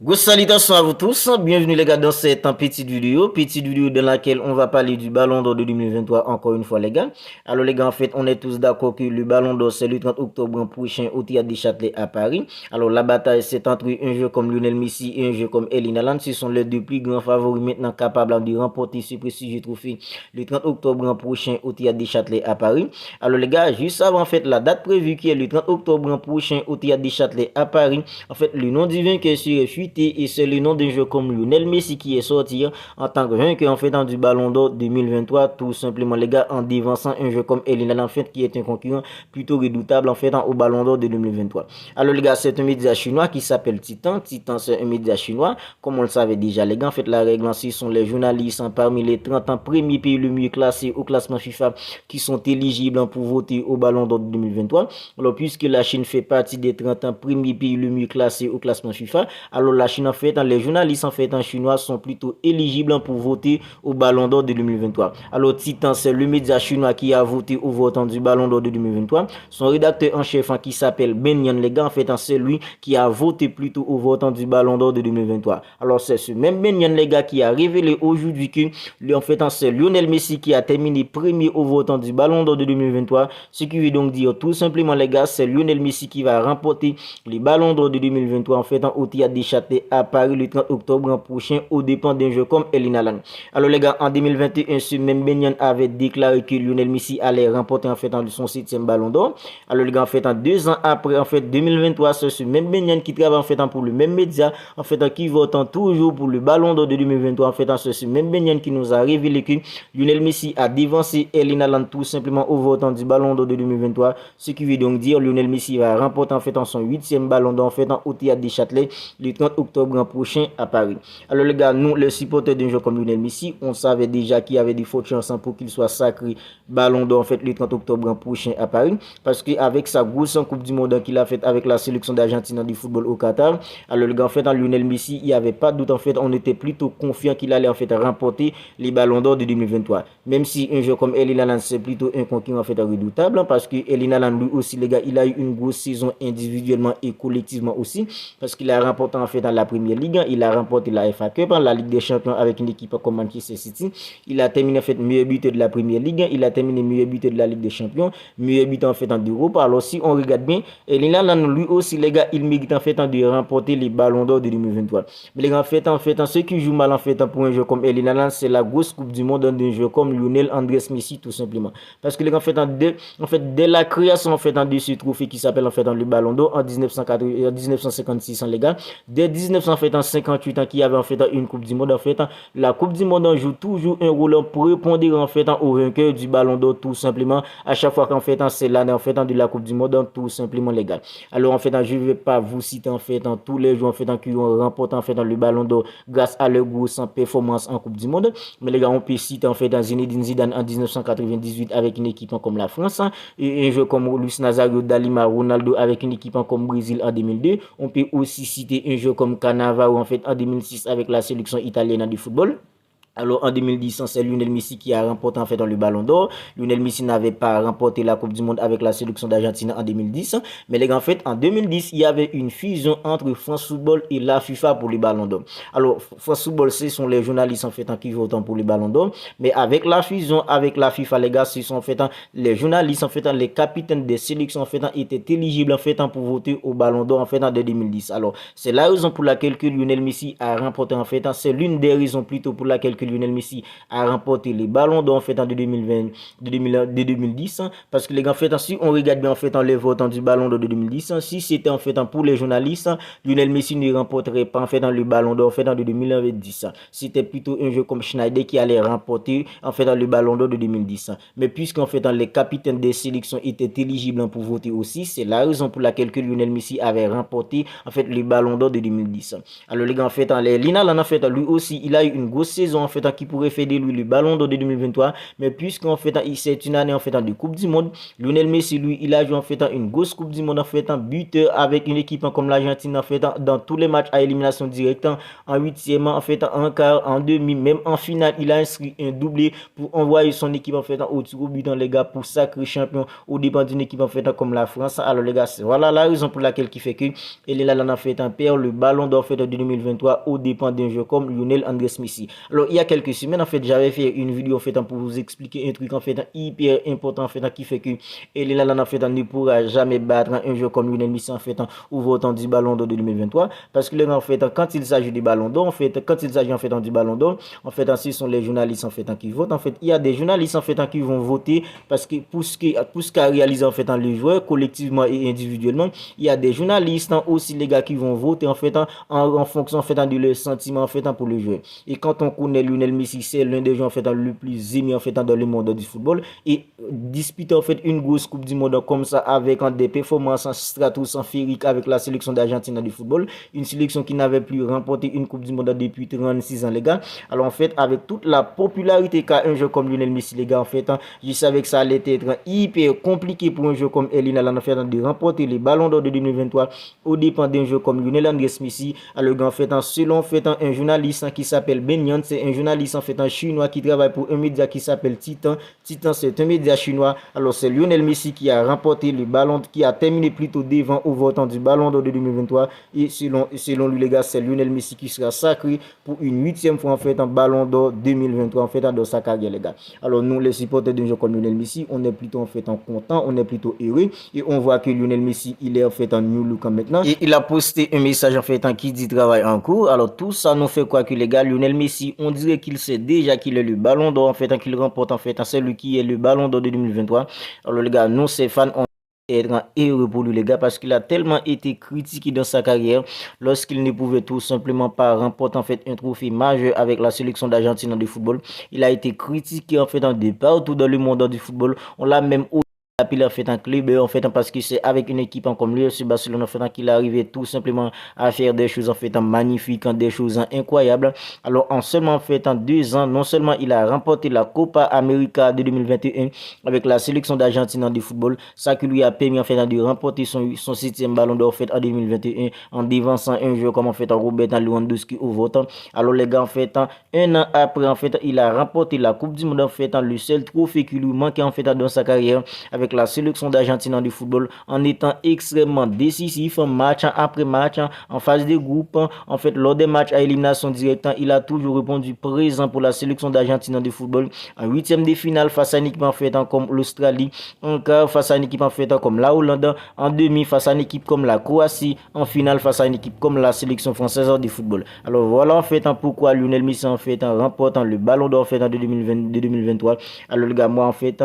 Grosse salutations à vous tous, bienvenue les gars dans cette petite vidéo dans laquelle on va parler du Ballon d'Or de 2023 encore une fois les gars. Alors les gars, en fait, on est tous d'accord que le Ballon d'Or c'est le 30 octobre prochain au Théâtre des Châtelets à Paris. Alors la bataille c'est entre un joueur comme Lionel Messi et un joueur comme Erling Haaland. Ce sont les deux plus grands favoris maintenant capables de remporter ce prestigieux trophée le 30 octobre prochain au Théâtre des Châtelets à Paris. Alors les gars, juste avant en fait la date prévue qui est le 30 octobre prochain au Théâtre des Châtelets à Paris, en fait le nom du vainqueur serait fuité et c'est le nom d'un joueur comme Lionel Messi qui est sorti en tant que vainqueur en fait dans du Ballon d'Or 2023 tout simplement les gars en devançant un joueur comme Erling Haaland en fait qui est un concurrent plutôt redoutable en fait au Ballon d'Or de 2023. Alors les gars, c'est un média chinois qui s'appelle Titan. Titan c'est un média chinois comme on le savait déjà les gars. En fait la règle ce sont les journalistes parmi les 30 ans premiers pays le mieux classés au classement FIFA qui sont éligibles pour voter au Ballon d'Or 2023. Alors puisque la Chine fait partie des 30 ans premiers pays le mieux classés au classement FIFA, alors la Chine en fait, les journalistes en fait en chinois sont plutôt éligibles pour voter au Ballon d'Or de 2023. Alors Titan, c'est le média chinois qui a voté au vote du Ballon d'Or de 2023. Son rédacteur en chef qui s'appelle Ben Yan, les gars, en fait, c'est lui qui a voté plutôt au vote du Ballon d'Or de 2023. Alors c'est ce même Ben Yan, les gars, qui a révélé aujourd'hui que en fait, c'est Lionel Messi qui a terminé premier au vote du Ballon d'Or de 2023. Ce qui veut donc dire tout simplement, les gars, c'est Lionel Messi qui va remporter le Ballon d'Or de 2023 en fait au Théâtre des Châtelets à Paris le 30 octobre prochain aux dépens d'un jeu comme Erling Haaland. Alors les gars, en 2021, ce même Benyan avait déclaré que Lionel Messi allait remporter en fait son 7e Ballon d'Or. Alors les gars, en fait, en 2 ans après, en fait 2023, c'est ce même Benyan qui travaille en fait pour le même média, en fait qui vote toujours pour le Ballon d'Or de 2023. En fait, c'est ce même Benyan qui nous a révélé que Lionel Messi a devancé Erling Haaland tout simplement au vote du Ballon d'Or de 2023. Ce qui veut donc dire Lionel Messi va remporter en fait son 8e Ballon d'Or en fait au Théâtre des Châtelets le 30 octobre prochain à Paris. Alors les gars, nous les supporters d'un joueur comme Lionel Messi, on savait déjà qu'il y avait des fortes chances pour qu'il soit sacré Ballon d'Or en fait le 30 octobre prochain à Paris, parce qu'avec sa grosse Coupe du Monde qu'il a fait avec la sélection d'Argentine du football au Qatar, alors les gars, en fait en Lionel Messi, il n'y avait pas de doute en fait, on était plutôt confiant qu'il allait en fait remporter les Ballons d'Or de 2023. Même si un joueur comme Erling Haaland c'est plutôt un concurrent en fait redoutable, parce que Erling Haaland lui aussi les gars, il a eu une grosse saison individuellement et collectivement aussi, parce qu'il a remporté en fait dans la Première Ligue, il a remporté la FA Cup, la Ligue des Champions avec une équipe comme Manchester City. Il a terminé en fait meilleur buteur de la Première Ligue, il a terminé meilleur buteur de la Ligue des Champions, meilleur buteur en fait en Europe. Alors si on regarde bien, Erling Haaland lui aussi les gars, il mérite en fait de remporter les Ballons d'Or de 2023. Mais les gars, en fait, ce qui joue mal en fait pour un joueur comme Erling Haaland, c'est la grosse Coupe du Monde d'un joueur comme Lionel Andrés Messi tout simplement. Parce que les gars, en fait, dès la création en fait de ce trophée qui s'appelle en fait le Ballon d'Or en 1956 les gars, dès 1958 qui avait en fait une Coupe du Monde en fait, la Coupe du Monde joue toujours un rôle prépondérant en fait au vainqueur du Ballon d'Or tout simplement à chaque fois qu'en fait c'est l'année en fait de la Coupe du Monde tout simplement les gars. Alors en fait je ne vais pas vous citer en fait tous les joueurs en fait qui ont remporté en fait le Ballon d'Or grâce à leur grosse performance en Coupe du Monde, mais les gars on peut citer en fait Zinedine Zidane en 1998 avec une équipe comme la France, et un joueur comme Luis Nazario da Lima, Ronaldo avec une équipe comme Brésil en 2002. On peut aussi citer un joueur comme Cannavaro en fait en 2006 avec la sélection italienne de football. Alors en 2010, c'est Lionel Messi qui a remporté en fait le Ballon d'Or. Lionel Messi n'avait pas remporté la Coupe du Monde avec la sélection d'Argentine en 2010. Mais les gars, en fait, en 2010, il y avait une fusion entre France Football et la FIFA pour le Ballon d'Or. Alors, France Football, ce sont les journalistes en fait qui votent pour le Ballon d'Or. Mais avec la fusion avec la FIFA, les gars, ce sont en fait les journalistes, en fait, les capitaines des sélections en fait étaient éligibles en fait pour voter au Ballon d'Or en fait en 2010. Alors, c'est la raison pour laquelle que Lionel Messi a remporté en fait. C'est l'une des raisons plutôt pour laquelle que Lionel Messi a remporté les ballons d'or en fait en 2020, de 2010, parce que les gars en fait si on regarde bien en fait les votes du ballon d'or de 2010, si c'était en fait pour les journalistes, Lionel Messi ne remporterait pas en fait dans le ballon d'or en fait en 2010. C'était plutôt un jeu comme Schneider qui allait remporter en fait dans le ballon d'or de 2010. Mais puisqu'en fait les capitaines des sélections étaient éligibles pour voter aussi, c'est la raison pour laquelle que Lionel Messi avait remporté en fait le ballon d'or de 2010. Alors les gars en fait Lionel en fait lui aussi il a eu une grosse saison fait qui pourrait faire de lui le ballon d'or de 2023, mais puisqu'en fait c'est une année en fait de Coupe du Monde, Lionel Messi lui il a joué en fait une grosse Coupe du Monde en fait buteur avec une équipe comme l'Argentine en fait dans tous les matchs à élimination directe, en huitième en fait en quart, en demi, même en finale il a inscrit un doublé pour envoyer son équipe en fait au tir au but les gars pour sacré champion au dépend d'une équipe en fait comme la France. Alors les gars, voilà la raison pour laquelle qui fait que il a fait un perd le ballon d'or fait de 2023 au dépend d'un jeu comme Lionel Andrés Messi. Alors il y a quelques semaines en fait j'avais fait une vidéo en fait pour vous expliquer un truc en fait hyper important en fait qui fait que il en fait ne pourra jamais battre un jeu comme Lionel Messi en fait au votant du ballon d'or de 2023 parce que en fait quand il s'agit du ballon d'or en fait quand il s'agit en fait du ballon d'or en fait ce sont les journalistes en fait qui votent. En fait il y a des journalistes en fait qui vont voter parce que pour ce qu'a réalisé en fait le joueur collectivement et individuellement, il y a des journalistes aussi les gars qui vont voter en fait en fonction en fait de leur sentiment en fait pour le joueur. Et quand on connaît Lionel Messi, c'est l'un des joueurs en fait le plus aimé en fait dans le monde du football et disputer en fait une grosse coupe du monde comme ça avec des performances stratosphériques avec la sélection d'Argentine du football, une sélection qui n'avait plus remporté une coupe du monde depuis 36 ans les gars. Alors en fait avec toute la popularité qu'a un joueur comme Lionel Messi les gars en fait, je savais que ça allait être hyper compliqué pour un joueur comme Erling Haaland de remporter les ballons d'or de 2023 au dépend d'un joueur comme Lionel Andrés Messi. Alors en fait selon fait un journaliste qui s'appelle Ben Yan, c'est un journaliste en fait chinois qui travaille pour un média qui s'appelle Titan. Titan c'est un média chinois. Alors c'est Lionel Messi qui a remporté le ballon, qui a terminé plutôt devant au votant du ballon d'or de 2023 et selon lui les gars c'est Lionel Messi qui sera sacré pour une 8e fois en fait en ballon d'or 2023 en fait dans sa carrière les gars. Alors nous les supporters d'un joueur comme Lionel Messi, on est plutôt en fait content, on est plutôt heureux et on voit que Lionel Messi il est en fait en new look maintenant et il a posté un message en fait qui dit travail en cours. Alors tout ça nous fait quoi que les gars, Lionel Messi on dirait qu'il sait déjà qu'il est le ballon d'or en fait qu'il remporte en fait celui qui est le ballon d'or de 2023. Alors les gars, nous ces fans on être heureux pour lui les gars parce qu'il a tellement été critiqué dans sa carrière lorsqu'il ne pouvait tout simplement pas remporter en fait un trophée majeur avec la sélection d'Argentine de football. Il a été critiqué en fait de partout dans le monde du football. On l'a même appelé en fait un club en fait parce que c'est avec une équipe comme l'UFC Barcelone en fait qu'il arrivait tout simplement à faire des choses en fait magnifiques, des choses incroyables. Alors en seulement en fait en 2 ans, non seulement il a remporté la Copa América de 2021 avec la sélection d'Argentine de football, ça qui lui a permis en fait de remporter son 7e ballon d'or en fait en 2021 en devançant un joueur comme en fait Robert Lewandowski au vote. Alors les gars en fait un an après en fait il a remporté la Coupe du Monde en fait le seul trophée qui lui manquait en fait dans sa carrière avec la sélection d'Argentine du football en étant extrêmement décisif match après match en phase de groupe. En fait lors des matchs à élimination directe il a toujours répondu présent pour la sélection d'Argentine du football en 8e de finale face à une équipe en fait comme l'Australie, en quart face à une équipe en fait comme la Hollande, en demi face à une équipe comme la Croatie, en finale face à une équipe comme la sélection française de football. Alors voilà en fait pourquoi Lionel Messi en fait en remportant le ballon d'or en fait de 2023. Alors le gars moi en fait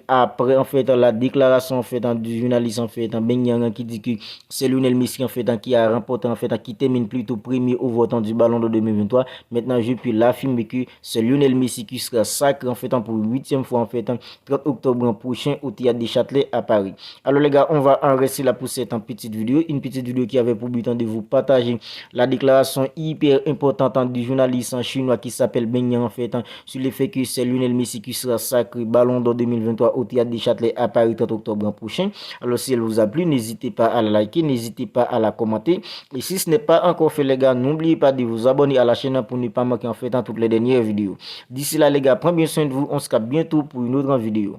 après en fait la déclaration en fait du journaliste en fait Ben Yang qui dit que c'est Lionel Messi en fait qui a remporté en fait qui termine plutôt premier au votant du ballon de 2023. Maintenant je peux l'affirmer que c'est Lionel Messi qui sera sacré en fait pour 8e fois en fait 30 octobre prochain au Théâtre des Châtelets à Paris. Alors les gars, on va en rester là pour cette petite vidéo, une petite vidéo qui avait pour but de vous partager la déclaration hyper importante du journaliste chinois qui s'appelle Ben Yang en fait sur le fait que c'est Lionel Messi qui sera sacré ballon d'or 2023 au Théâtre des Châtelets à Paris 30 octobre prochain. Alors si elle vous a plu, n'hésitez pas à la liker, n'hésitez pas à la commenter. Et si ce n'est pas encore fait les gars, n'oubliez pas de vous abonner à la chaîne pour ne pas manquer en fait toutes les dernières vidéos. D'ici là les gars, prenez bien soin de vous, on se capte bientôt pour une autre vidéo.